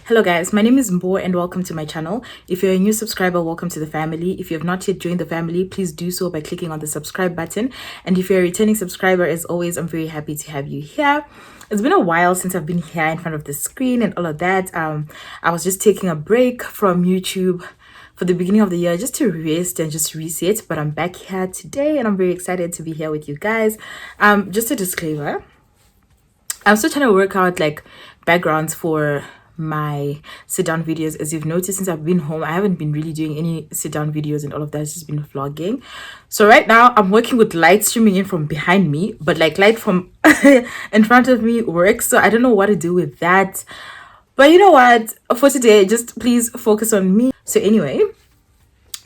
Hello guys, my name is Mbo and welcome to my channel. If you're a new subscriber, welcome to the family. If you have not yet joined the family, please do so by clicking on the subscribe button. And if you're a returning subscriber, as always, I'm very happy to have you here. It's been a while since I've been here in front of the screen and all of that. I was just taking a break from YouTube for the beginning of the year just to rest and just reset, but I'm back here today and I'm very excited to be here with you guys. Just a disclaimer, I'm still trying to work out like backgrounds for my sit down videos. As you've noticed, since I've been home, I haven't been really doing any sit down videos and all of that. It's just been vlogging. So right now I'm working with light streaming in from behind me, but like light from in front of me works. So I don't know what to do with that. But you know what? For today, just please focus on me. So anyway,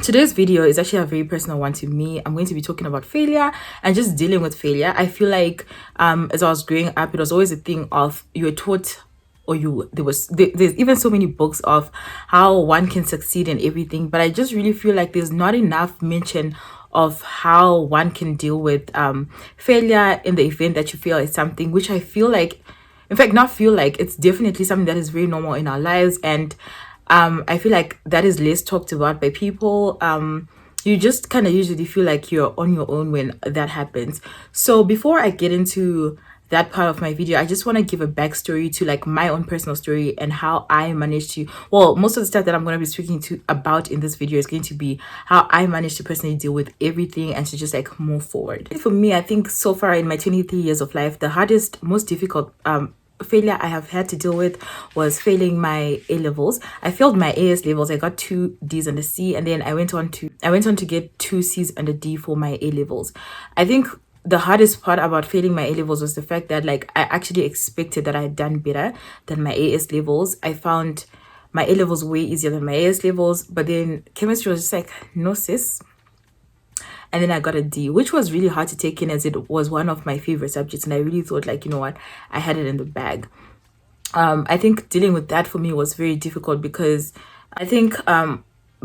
today's video is actually a very personal one to me. I'm going to be talking about failure and just dealing with failure. I feel like as I was growing up, it was always a thing of you were taught, or there's even so many books of how one can succeed in everything, but I just really feel like there's not enough mention of how one can deal with failure in the event that you fail at something, which I feel like, in fact, not feel like, it's definitely something that is very normal in our lives. And I feel like that is less talked about by people. You just kind of usually feel like you're on your own when that happens. So before I get into that part of my video, I just want to give a backstory to like my own personal story and how I managed to, well, most of the stuff that I'm going to be speaking to about in this video is going to be how I managed to personally deal with everything and to just like move forward. For me, I think so far in my 23 years of life, the hardest, most difficult failure I have had to deal with was failing my A levels. I failed my AS levels. I got 2 D's and a C, and then I went on to get 2 C's and a D for my A levels. I think the hardest part about failing my A levels was the fact that like I actually expected that I had done better than my AS levels. I found my A levels way easier than my AS levels, but then chemistry was just like, no sis. And then I got a D, which was really hard to take in as it was one of my favorite subjects. And I really thought like, you know what, I had it in the bag. I think dealing with that for me was very difficult because I think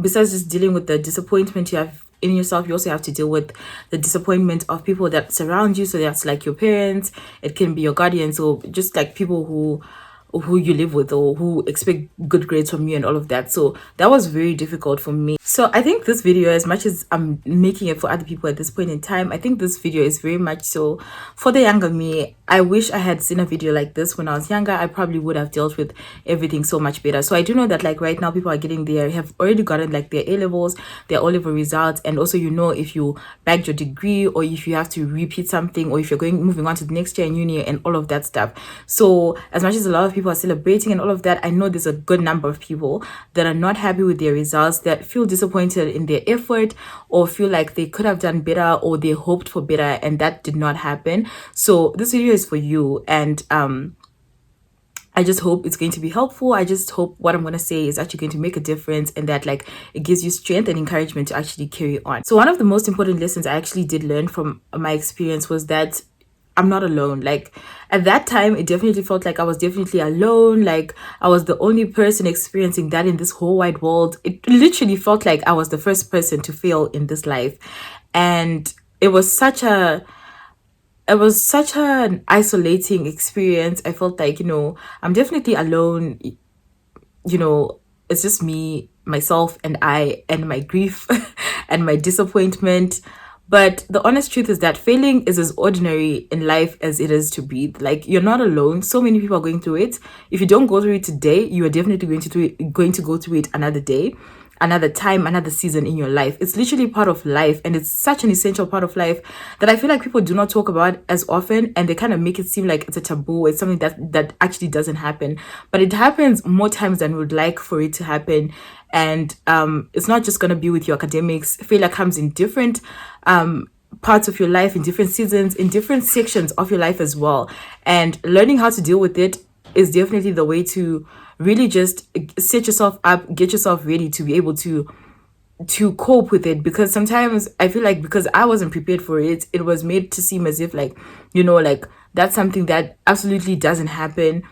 besides just dealing with the disappointment you have in yourself, you also have to deal with the disappointment of people that surround you. So that's like your parents, it can be your guardians, or just like people who you live with or who expect good grades from you and all of that. So that was very difficult for me. So I think this video, as much as I'm making it for other people at this point in time, I think this video is very much so for the younger me. I wish I had seen a video like this when I was younger. I probably would have dealt with everything so much better. So I do know that like right now people are getting there, have already gotten like their A levels, their O level results, and also you know if you bagged your degree or if you have to repeat something or if you're moving on to the next year in uni and all of that stuff. So as much as a lot of people are celebrating and all of that, I know there's a good number of people that are not happy with their results, that feel disappointed in their effort or feel like they could have done better or they hoped for better and that did not happen. So this video is for you, and I just hope it's going to be helpful. I just hope what I'm going to say is actually going to make a difference and that like it gives you strength and encouragement to actually carry on. So one of the most important lessons I actually did learn from my experience was that I'm not alone. Like at that time, it definitely felt like I was definitely alone. Like I was the only person experiencing that in this whole wide world. It literally felt like I was the first person to fail in this life. And it was such an isolating experience. I felt like, you know, I'm definitely alone. You know, it's just me, myself, and I, and my grief and my disappointment. But the honest truth is that failing is as ordinary in life as it is to breathe. Like you're not alone. So many people are going through it. If you don't go through it today, you are definitely going to go through it another day, another time, another season in your life. It's literally part of life, and it's such an essential part of life that I feel like people do not talk about as often, and they kind of make it seem like it's a taboo. It's something that actually doesn't happen, but it happens more times than we would like for it to happen. And it's not just going to be with your academics. Failure comes in different parts of your life, in different seasons, in different sections of your life as well. And learning how to deal with it is definitely the way to really just set yourself up, get yourself ready to be able to cope with it. Because sometimes I feel like because I wasn't prepared for it, it was made to seem as if like, you know, like that's something that absolutely doesn't happen.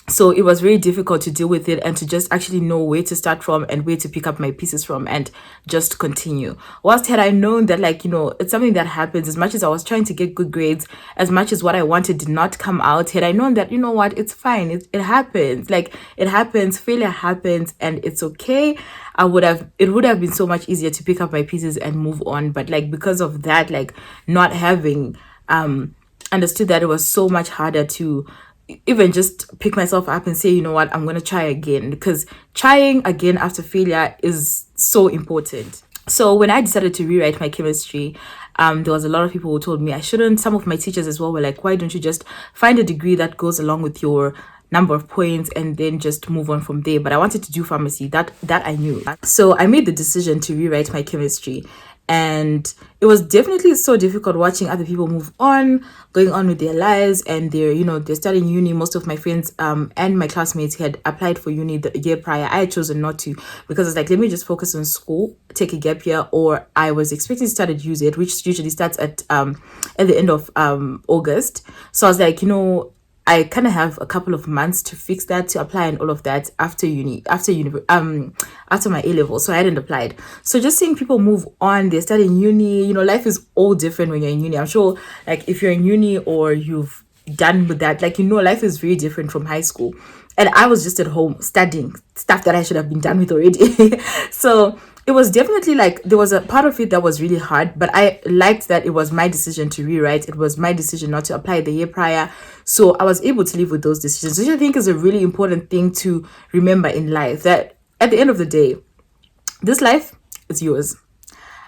So it was very difficult to deal with it and to just actually know where to start from and where to pick up my pieces from and just continue. Whilst had I known that, like, it's something that happens, as much as I was trying to get good grades, as much as what I wanted did not come out, had I known that, what, it's fine, it happens, like, it happens, failure happens, and it's okay, it would have been so much easier to pick up my pieces and move on. But like, because of that, like, not having understood that, it was so much harder to even just pick myself up and say, you know what, I'm going to try again, because trying again after failure is so important. So when I decided to rewrite my chemistry, there was a lot of people who told me I shouldn't. Some of my teachers as well were like, why don't you just find a degree that goes along with your number of points and then just move on from there. But I wanted to do pharmacy. That I knew. So I made the decision to rewrite my chemistry. And it was definitely so difficult watching other people move on, going on with their lives, and they're starting uni. Most of my friends and my classmates had applied for uni the year prior. I had chosen not to, because it's like, let me just focus on school, take a gap year, or I was expecting to start at UZ, which usually starts at the end of August. So I was like, I kind of have a couple of months to fix that, to apply and all of that after my A level. So I hadn't applied. So just seeing people move on, they're starting uni, life is all different when you're in uni. I'm sure, like, if you're in uni or you've done with that, like, life is very different from high school. And I was just at home studying stuff that I should have been done with already. So it was definitely like, there was a part of it that was really hard, but I liked that it was my decision to rewrite. It was my decision not to apply the year prior. So I was able to live with those decisions, which I think is a really important thing to remember in life, that at the end of the day, this life is yours.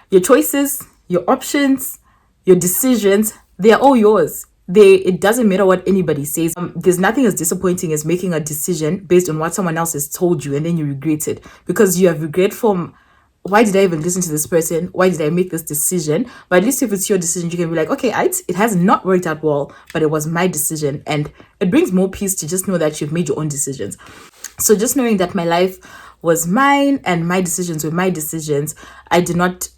Your choices, your options, your decisions, they are all yours. It doesn't matter what anybody says. There's nothing as disappointing as making a decision based on what someone else has told you and then you regret it, because you have regret from, why did I even listen to this person? Why did I make this decision? But at least if it's your decision, you can be like, okay, it has not worked out well, but it was my decision. And it brings more peace to just know that you've made your own decisions. So just knowing that my life was mine and my decisions were my decisions, I did not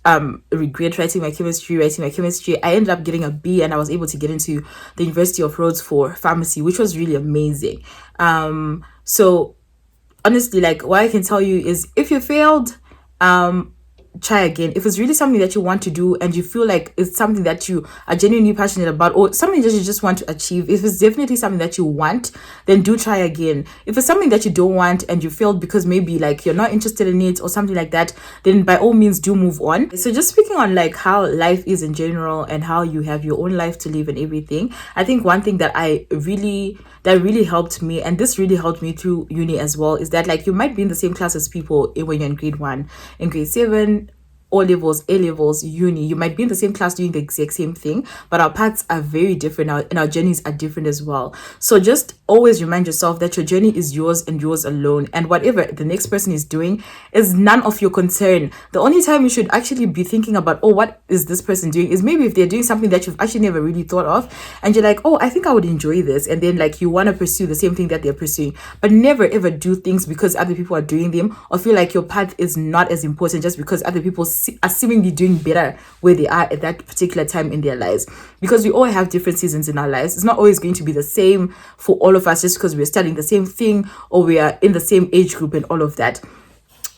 regret writing my chemistry. I ended up getting a B, and I was able to get into the University of Rhodes for pharmacy, which was really amazing. So honestly, like, what I can tell you is, if you failed, try again. If it's really something that you want to do and you feel like it's something that you are genuinely passionate about, or something that you just want to achieve, if it's definitely something that you want, then do try again. If it's something that you don't want and you failed because maybe like you're not interested in it or something like that, then by all means do move on. So just speaking on like how life is in general and how you have your own life to live and everything, I think one thing that really helped me, and this really helped me through uni as well, is that like, you might be in the same class as people when you're in grade 1, in grade 7, O levels, A levels, uni. You might be in the same class doing the exact same thing, but our paths are very different, and our journeys are different as well. So just always remind yourself that your journey is yours and yours alone, and whatever the next person is doing is none of your concern. The only time you should actually be thinking about, oh, what is this person doing, is maybe if they're doing something that you've actually never really thought of, and you're like, oh, I think I would enjoy this, and then like you want to pursue the same thing that they're pursuing. But never ever do things because other people are doing them, or feel like your path is not as important just because other people are seemingly doing better where they are at that particular time in their lives. Because we all have different seasons in our lives. It's not always going to be the same for all of us just because we're studying the same thing or we are in the same age group and all of that.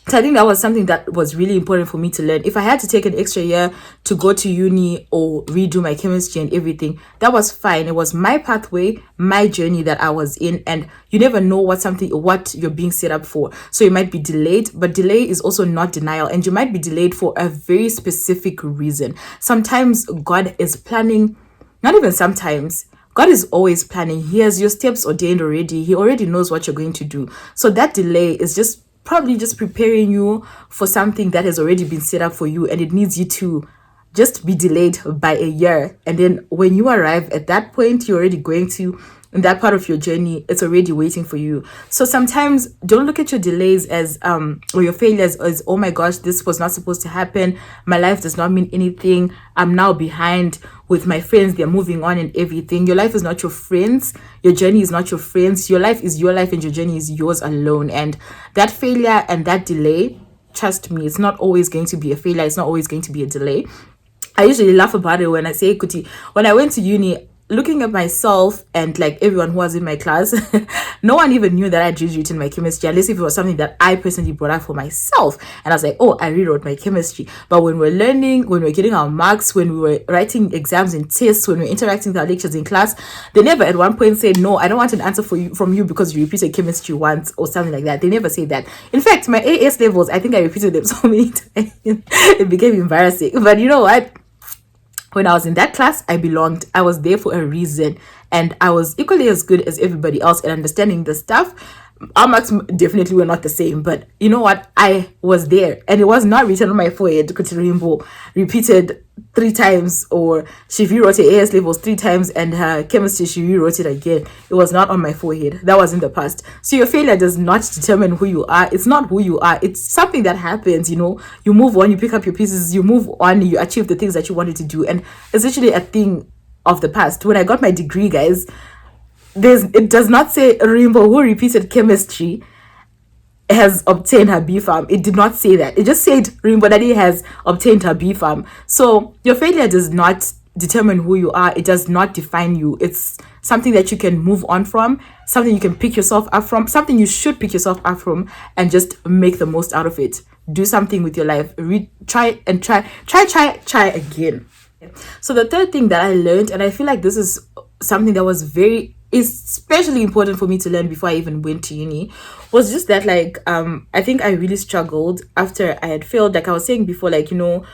So I think that was something that was really important for me to learn. If I had to take an extra year to go to uni or redo my chemistry and everything, that was fine. It was my pathway, my journey that I was in, and you never know what you're being set up for. So you might be delayed, but delay is also not denial, and you might be delayed for a very specific reason. Sometimes God is planning, not even sometimes, God is always planning. He has your steps ordained already. He already knows what you're going to do. So that delay is probably just preparing you for something that has already been set up for you, and it needs you to just be delayed by a year. And then when you arrive at that point, you're already going to, in that part of your journey, it's already waiting for you. So sometimes don't look at your delays as or your failures as, oh my gosh, this was not supposed to happen, my life does not mean anything, I'm now behind with my friends, they're moving on and everything. Your life is not your friends, your journey is not your friends. Your life is your life and your journey is yours alone. And that failure and that delay, trust me, it's not always going to be a failure, it's not always going to be a delay. I usually laugh about it when I say, Kuti, when I went to uni, looking at myself and like everyone who was in my class, no one even knew that I had rewritten my chemistry, unless if it was something that I personally brought up for myself. And I was like, oh, I rewrote my chemistry. But when we're learning, when we're getting our marks, when we were writing exams and tests, when we're interacting with our lectures in class, they never at one point said, no, I don't want an answer from you because you repeated chemistry once or something like that. They never say that. In fact, my AS levels, I think I repeated them so many times. It became embarrassing. But you know what? When I was in that class, I belonged. I was there for a reason. And I was equally as good as everybody else at understanding the stuff. Our marks definitely were not the same. But you know what? I was there. And it was not written on my forehead. Kutirimbo repeated 3 times. Or she rewrote her AS levels 3 times. And her chemistry, she rewrote it again. It was not on my forehead. That was in the past. So your failure does not determine who you are. It's not who you are. It's something that happens, you know. You move on, you pick up your pieces, you move on, you achieve the things that you wanted to do. And it's actually a thing of the past. When I got my degree, guys, it does not say Rimbo who repeated chemistry has obtained her B farm. It did not say that. It just said Rimbo Daddy has obtained her B farm. So your failure does not determine who you are. It does not define you. It's something that you can move on from, something you can pick yourself up from, something you should pick yourself up from, and just make the most out of it. Do something with your life. Try again. So the third thing that I learned, and I feel like this is something that was especially important for me to learn before I even went to uni, was just that like I think I really struggled after I had failed. Like I was saying before, like, you know,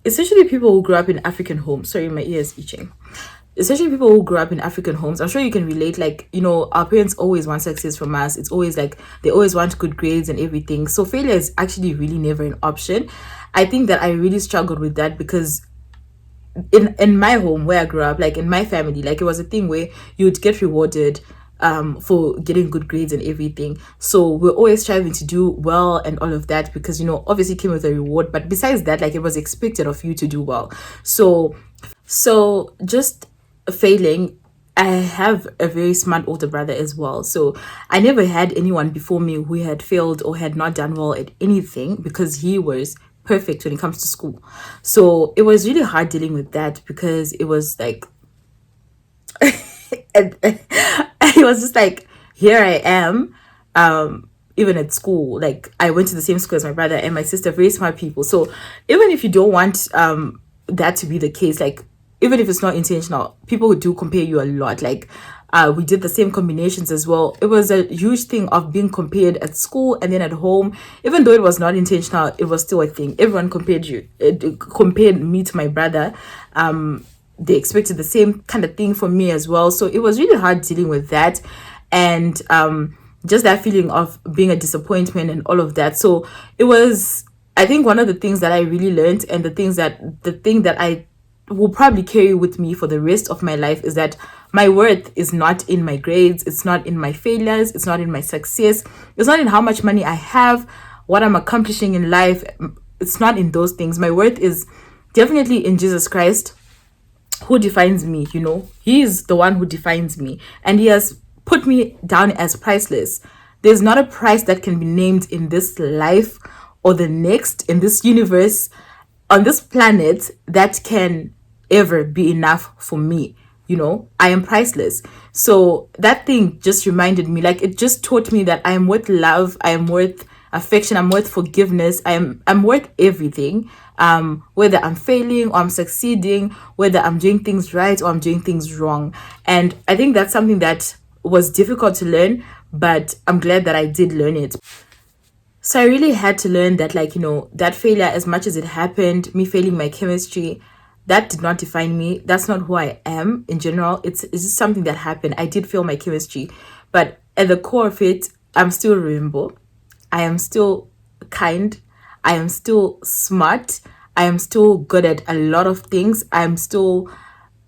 especially people who grew up in African homes. Sorry, my ear is itching. Especially people who grew up in African homes, I'm sure you can relate. Like, you know, our parents always want success from us. It's always like they always want good grades and everything. So failure is actually really never an option. I think that I really struggled with that because in my home where I grew up, like in my family, like it was a thing where you would get rewarded for getting good grades and everything. So we're always striving to do well and all of that because, you know, obviously it came with a reward. But besides that, like it was expected of you to do well. So just failing, I have a very smart older brother as well. So I never had anyone before me who had failed or had not done well at anything because he was perfect when it comes to school. So it was really hard dealing with that because it was like and it was just like, here I am, even at school, like I went to the same school as my brother and my sister, very smart people. So even if you don't want that to be the case, like even if it's not intentional, people do compare you a lot. Like we did the same combinations as well. It was a huge thing of being compared at school and then at home. Even though it was not intentional, it was still a thing. Everyone compared me to my brother. They expected the same kind of thing from me as well. So it was really hard dealing with that. And just that feeling of being a disappointment and all of that. So it was, I think, one of the things that I really learned, and the thing that I will probably carry with me for the rest of my life, is that my worth is not in my grades, it's not in my failures, it's not in my success, it's not in how much money I have, what I'm accomplishing in life. It's not in those things. My worth is definitely in Jesus Christ, who defines me. You know, he is the one who defines me, and he has put me down as priceless. There's not a price that can be named in this life or the next, in this universe, on this planet, that can ever be enough for me. You know, I am priceless. So that thing just reminded me, like it just taught me that I am worth love, I am worth affection, I'm worth forgiveness, I'm worth everything. Whether I'm failing or I'm succeeding, whether I'm doing things right or I'm doing things wrong. And I think that's something that was difficult to learn, but I'm glad that I did learn it. So I really had to learn that, like, you know, that failure, as much as it happened, me failing my chemistry, that did not define me. That's not who I am in general. It's just something that happened. I did fail my chemistry, but at the core of it, I'm still a rainbow. I am still kind. I am still smart. I am still good at a lot of things. I'm still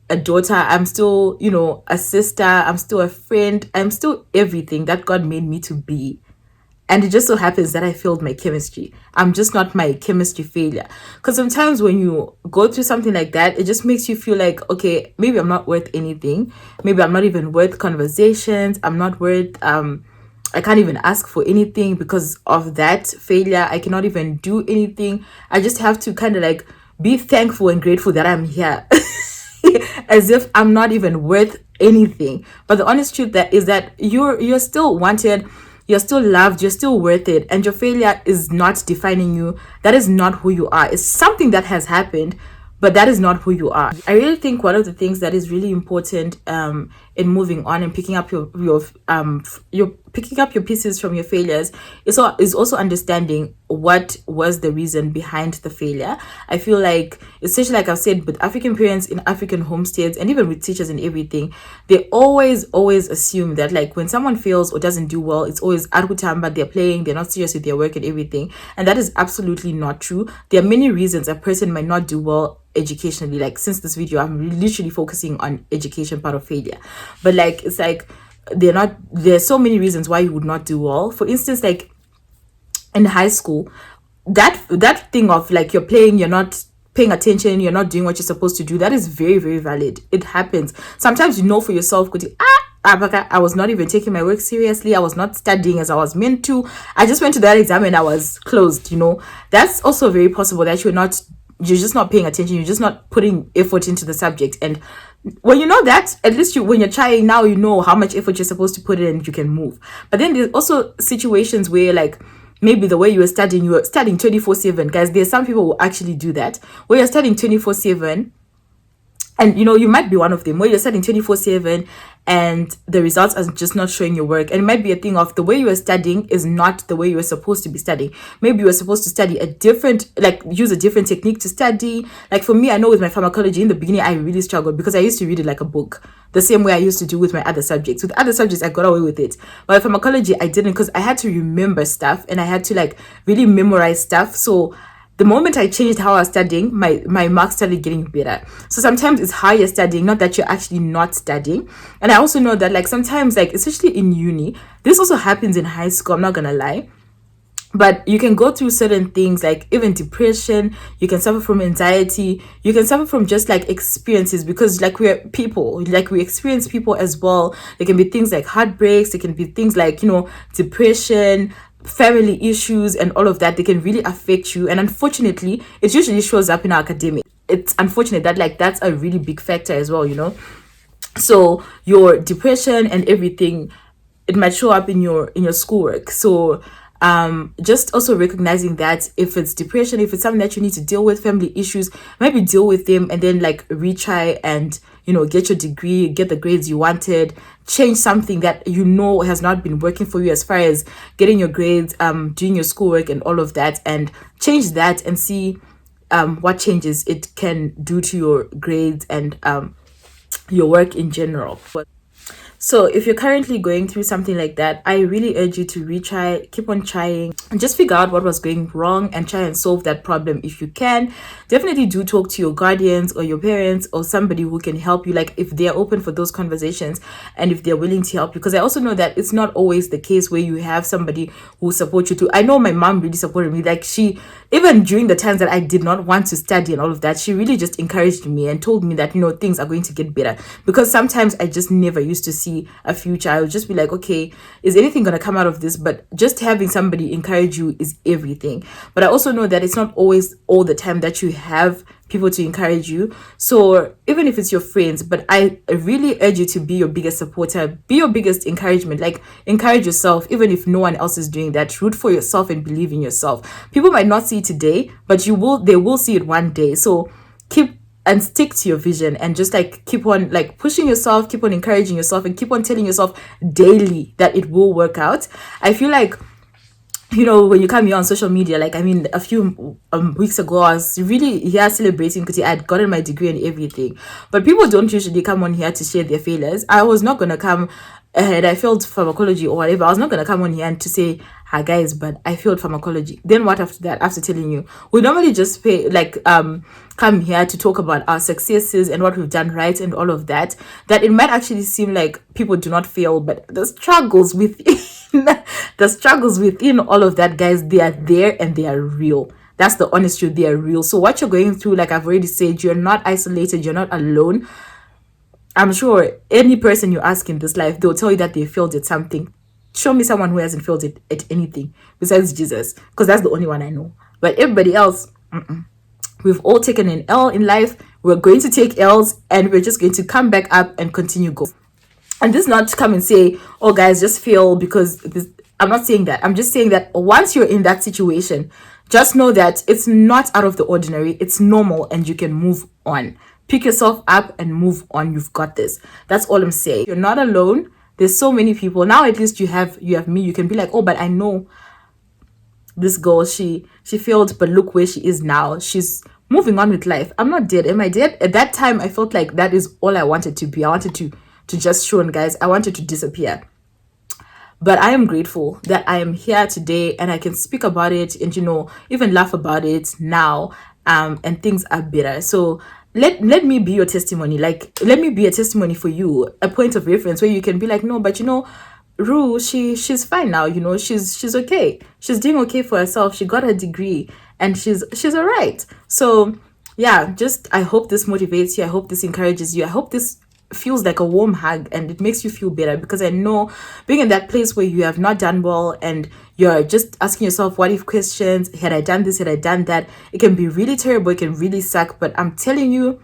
a daughter. I'm still, you know, a sister. I'm still a friend. I'm still everything that God made me to be. And it just so happens that I failed my chemistry. I'm just not my chemistry failure. Because sometimes when you go through something like that, it just makes you feel like, okay, maybe I'm not worth anything. Maybe I'm not even worth conversations. I'm not worth, I can't even ask for anything because of that failure. I cannot even do anything. I just have to kind of like be thankful and grateful that I'm here. as if I'm not even worth anything. But the honest truth that is that you're still wanted, you're still loved, you're still worth it, and your failure is not defining you. That is not who you are. It's something that has happened, but that is not who you are. I really think one of the things that is really important in moving on and picking up your picking up your pieces from your failures is also understanding what was the reason behind the failure. I feel like, especially like I've said, with African parents in African homesteads and even with teachers and everything, they always assume that like when someone fails or doesn't do well, it's always arutamba, they're playing, they're not serious with their work and everything. And that is absolutely not true. There are many reasons a person might not do well educationally. Like since this video, I'm literally focusing on education part of failure, but like it's like there's so many reasons why you would not do well. For instance, like in high school, that thing of like you're playing, you're not paying attention, you're not doing what you're supposed to do, that is very, very valid. It happens sometimes. You know for yourself, I was not even taking my work seriously, I was not studying as I was meant to, I just went to that exam and I was closed. That's also very possible that you're just not paying attention, you're just not putting effort into the subject. And when you know that, at least when you're trying now, you know how much effort you're supposed to put in and you can move. But then there's also situations where like maybe the way you were studying 24/7. Guys, there's some people who actually do that, where you're studying 24/7, and you might be one of them, where you're studying 24/7 and the results are just not showing your work. And it might be a thing of the way you were studying is not the way you were supposed to be studying. Maybe you were supposed to study use a different technique to study. Like for me, I know with my pharmacology, in the beginning, I really struggled because I used to read it like a book, the same way I used to do with my other subjects. With other subjects, I got away with it. But with pharmacology, I didn't, because I had to remember stuff and I had to like really memorize stuff. So the moment I changed how I was studying, my marks started getting better. So sometimes it's how you're studying, not that you're actually not studying. And I also know that like sometimes, like especially in uni, this also happens in high school, I'm not gonna lie. But you can go through certain things like even depression, you can suffer from anxiety, you can suffer from just like experiences, because like we're people, like we experience people as well. There can be things like heartbreaks, there can be things like, depression, family issues and all of that. They can really affect you, and unfortunately it usually shows up in our academic. It's unfortunate that like that's a really big factor as well. So your depression and everything, it might show up in your schoolwork. So just also recognizing that if it's depression, if it's something that you need to deal with, family issues, maybe deal with them and then like retry and get your degree, get the grades you wanted, change something that has not been working for you as far as getting your grades, doing your schoolwork and all of that, and change that and see what changes it can do to your grades and your work in general. So if you're currently going through something like that, I really urge you to retry, keep on trying, and just figure out what was going wrong and try and solve that problem if you can. Definitely do talk to your guardians or your parents or somebody who can help you, like if they're open for those conversations and if they're willing to help you. Because I also know that it's not always the case where you have somebody who supports you too. I know my mom really supported me. Like even during the times that I did not want to study and all of that, she really just encouraged me and told me that, things are going to get better. Because sometimes I just never used to see a future. I would just be like, okay, is anything going to come out of this? But just having somebody encourage you is everything. But I also know that it's not always all the time that you have people to encourage you. So even if it's your friends, but I really urge you to be your biggest supporter, be your biggest encouragement. Like encourage yourself, even if no one else is doing that. Root for yourself and believe in yourself. People might not see it today, but they will see it one day. So keep and stick to your vision and just like keep on like pushing yourself, keep on encouraging yourself, and keep on telling yourself daily that it will work out. I feel like when you come here on social media, like a few weeks ago, I was really here celebrating because I had gotten my degree and everything. But people don't usually come on here to share their failures. I was not gonna come and I failed pharmacology or whatever. I was not gonna come on here and to say, hi guys, but I failed pharmacology. Then what after that? After telling you, we normally just come here to talk about our successes and what we've done right and all of that. That it might actually seem like people do not fail, but the struggles within the struggles within all of that, guys, they are there and they are real. That's the honest truth. They are real. So what you're going through, like I've already said, you're not isolated, you're not alone. I'm sure any person you ask in this life, they'll tell you that they failed at something. Show me someone who hasn't failed at anything besides Jesus, because that's the only one I know. But everybody else, We've all taken an L in life. We're going to take L's, and we're just going to come back up and continue go. And this is not to come and say, oh guys, just feel because this. I'm not saying that. I'm just saying that once you're in that situation, just know that it's not out of the ordinary. It's normal, and you can move on. Pick yourself up and move on. You've got this. That's all I'm saying. You're not alone. There's so many people now. At least you have me. You can be like, oh, but I know this girl. She failed, but look where she is now. She's moving on with life. I'm not dead. Am I dead? At that time, I felt like that is all I wanted to be. I wanted to just show, guys. I wanted to disappear. But I am grateful that I am here today and I can speak about it and, even laugh about it now. And things are better. So let me be your testimony. Like, let me be a testimony for you, a point of reference where you can be like, no, but Rue, she's fine now. She's okay. She's doing okay for herself. She got her degree and she's all right. So yeah, I hope this motivates you. I hope this encourages you. I hope this feels like a warm hug and it makes you feel better, because I know being in that place where you have not done well and you're just asking yourself what if questions, had I done this, had I done that, it can be really terrible, it can really suck. But I'm telling you,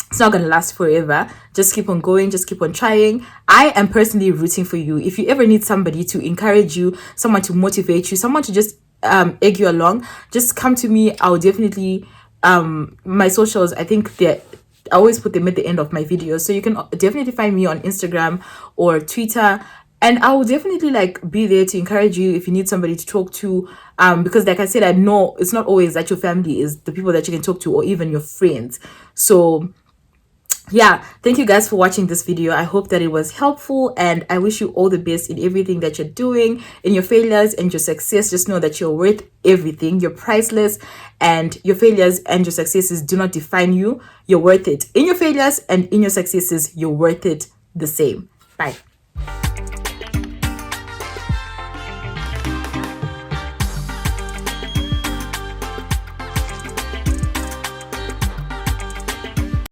it's not going to last forever. Just keep on going, just keep on trying. I am personally rooting for you. If you ever need somebody to encourage you, someone to motivate you, someone to just egg you along, just come to me. I'll definitely my socials, I think I always put them at the end of my videos, so you can definitely find me on Instagram or Twitter, and I will definitely be there to encourage you if you need somebody to talk to, because like I said, I know it's not always that your family is the people that you can talk to, or even your friends. So yeah, thank you guys for watching this video. I hope that it was helpful, and I wish you all the best in everything that you're doing, in your failures and your success. Just know that you're worth everything. You're priceless, and your failures and your successes do not define you. You're worth it. In your failures and in your successes, you're worth it the same. Bye.